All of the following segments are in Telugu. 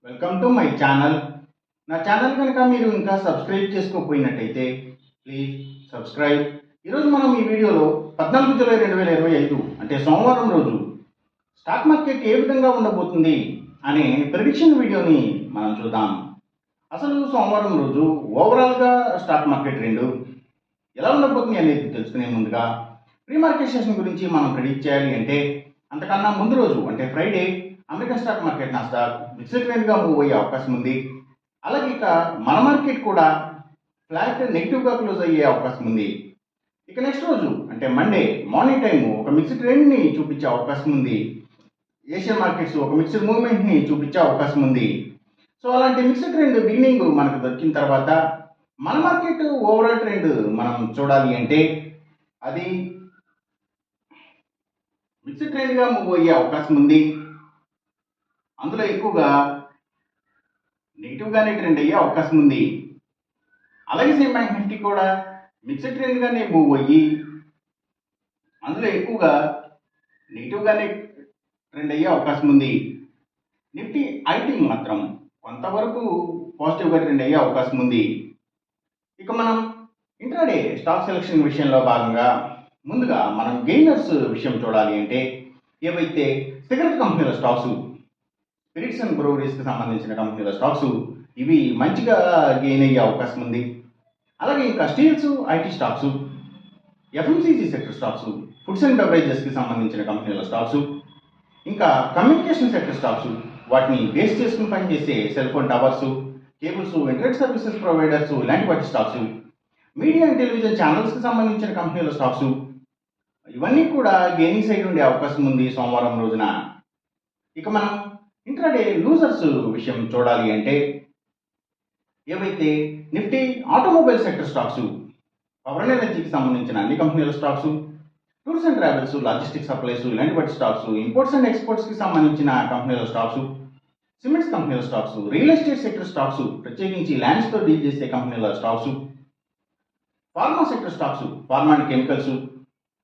Welcome to my channel. నా ఛానల్ కనుక మీరు ఇంకా సబ్స్క్రైబ్ చేసుకోకపోయినట్టయితే ప్లీజ్ సబ్స్క్రైబ్. ఈరోజు మనం ఈ వీడియోలో 14 జూలై 2025 అంటే సోమవారం రోజు స్టాక్ మార్కెట్ ఏ విధంగా ఉండబోతుంది అనే ప్రెడిక్షన్ వీడియోని మనం చూద్దాం. అసలు సోమవారం రోజు ఓవరాల్గా స్టాక్ మార్కెట్ ట్రెండ్ ఎలా ఉండబోతుంది అనేది తెలుసుకునే ముందుగా ప్రీ మార్కెట్ సెషన్ గురించి మనం ప్రెడిక్ట్ చేయాలి అంటే అంతకన్నా ముందు రోజు అంటే Friday American stock market Nasdaq mixed ట్రెండ్గా మూవ్ అయ్యే అవకాశం ఉంది. అలాగే ఇక మన మార్కెట్ కూడా ఫ్లాట్ నెగిటివ్గా క్లోజ్ అయ్యే అవకాశం ఉంది. ఇక నెక్స్ట్ రోజు అంటే మండే మార్నింగ్ టైం ఒక మిక్స్డ్ ట్రెండ్ని చూపించే అవకాశం ఉంది. ఏషియన్ మార్కెట్స్ ఒక మిక్స్డ్ మూవ్మెంట్ని చూపించే అవకాశం ఉంది. సో అలాంటి మిక్స్డ్ ట్రెండ్ బిగినింగ్ మనకు దొరికిన తర్వాత మన మార్కెట్ ఓవరాల్ ట్రెండ్ మనం చూడాలి అంటే అది మిక్స్డ్ ట్రెండ్గా మూవ్ అయ్యే అవకాశం ఉంది. అందులో ఎక్కువగా నెగిటివ్గానే ట్రెండ్ అయ్యే అవకాశం ఉంది. అలాగే సేమ్ బ్యాంక్ నిఫ్టీ కూడా మిక్స్డ్ ట్రెండ్గానే మూవ్ అయ్యి అందులో ఎక్కువగా నెగిటివ్గానే ట్రెండ్ అయ్యే అవకాశం ఉంది. నిఫ్టీ ఐటీ మాత్రం కొంతవరకు పాజిటివ్గా ట్రెండ్ అయ్యే అవకాశం ఉంది. ఇక మనం ఇంట్రాడే స్టాక్ సెలెక్షన్ విషయంలో భాగంగా ముందుగా మనం గెయినర్స్ విషయం చూడాలి అంటే ఏవైతే సిగరెట్ కంపెనీల స్టాక్స్ స్పిరిట్స్ అండ్ బ్రూవరీస్కి సంబంధించిన కంపెనీల స్టాక్స్ ఇవి మంచిగా గెయిన్ అయ్యే అవకాశం ఉంది. అలాగే ఇంకా steels IT stocks FMCG sector stocks foods and బెవరేజెస్కి సంబంధించిన కంపెనీల స్టాక్స్ ఇంకా కమ్యూనికేషన్ సెక్టర్ స్టాక్స్ వాటిని బేస్ చేసుకుని పనిచేసే cell phone towers cables internet services providers ఇలాంటి వాటి స్టాక్స్ మీడియా అండ్ టెలివిజన్ ఛానల్స్కి సంబంధించిన కంపెనీల స్టాక్స్ ఇవన్నీ కూడా గెయినింగ్ సైడ్ ఉండే అవకాశం ఉంది సోమవారం రోజున. ఇక మనం ఇంట్రాడే లూజర్స్ విషయం చూడాలి అంటే ఏవైతే Nifty automobile sector stocks power and ఎనర్జీకి సంబంధించిన అన్ని కంపెనీల stocks tours and travels logistic supplies ఇలాంటి వాటి స్టాక్స్ ఇంపోర్ట్స్ అండ్ ఎక్స్పోర్ట్స్కి సంబంధించిన కంపెనీల స్టాక్స్ సిమెంట్స్ కంపెనీల stocks real estate sector stocks ప్రత్యేకించి ల్యాండ్స్తో డీల్ చేసే కంపెనీల stocks pharma sector stocks pharma and chemicals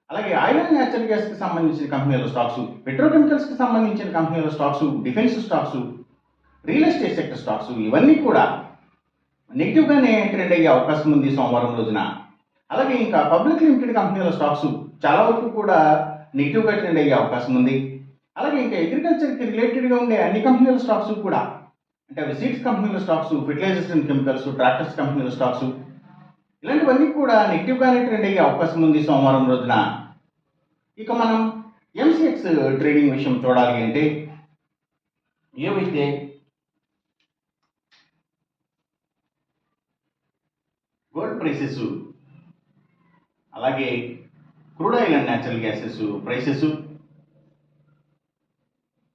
అలాగే ఆయిల్ అండ్ న్యాచురల్ గ్యాస్కి సంబంధించిన కంపెనీల స్టాక్స్ పెట్రోకెమికల్స్కి సంబంధించిన కంపెనీల stocks defence stocks real estate sector stocks ఇవన్నీ కూడా నెగిటివ్గానే ట్రెండ్ అయ్యే అవకాశం ఉంది సోమవారం రోజున. అలాగే ఇంకా పబ్లిక్ లిమిటెడ్ కంపెనీల స్టాక్స్ చాలా వరకు కూడా నెగిటివ్గా ట్రెండ్ అయ్యే అవకాశం ఉంది. అలాగే ఇంకా అగ్రికల్చర్కి రిలేటెడ్గా ఉండే అన్ని కంపెనీల స్టాక్స్ కూడా అంటే అవి సీడ్స్ కంపెనీల stocks fertilisers and chemicals tractors కంపెనీల స్టాక్స్ ఇలాంటివన్నీ కూడా నెగిటివ్గానే ట్రెండ్ అయ్యే అవకాశం ఉంది సోమవారం రోజున. ఇక మనం ఎంసీఎక్స్ ట్రేడింగ్ విషయం చూడాలి అంటే ఏవైతే గోల్డ్ ప్రైసెస్ అలాగే crude oil and natural gases prices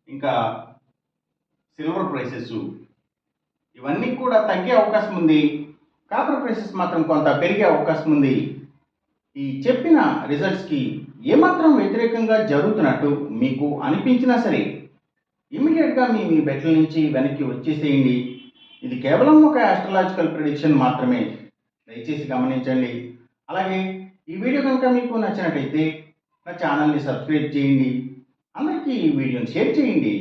ఇంకా సిల్వర్ ప్రైసెస్ ఇవన్నీ కూడా తగ్గే అవకాశం ఉంది. కాపర్ ప్రైసెస్ మాత్రం కొంత పెరిగే అవకాశం ఉంది. ఈ చెప్పిన రిజల్ట్స్కి ఏమాత్రం వ్యతిరేకంగా జరుగుతున్నట్టు మీకు అనిపించినా సరే ఇమీడియట్గా మీ బెట్ల నుంచి వెనక్కి వచ్చేసేయండి. ఇది కేవలం ఒక ఆస్ట్రలాజికల్ ప్రిడిక్షన్ మాత్రమే, దయచేసి గమనించండి. అలాగే ఈ వీడియో కనుక మీకు నచ్చినట్టయితే నా ఛానల్ని సబ్స్క్రైబ్ చేయండి. అందరికీ ఈ వీడియోని షేర్ చేయండి,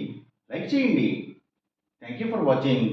లైక్ చేయండి. Thank you for watching.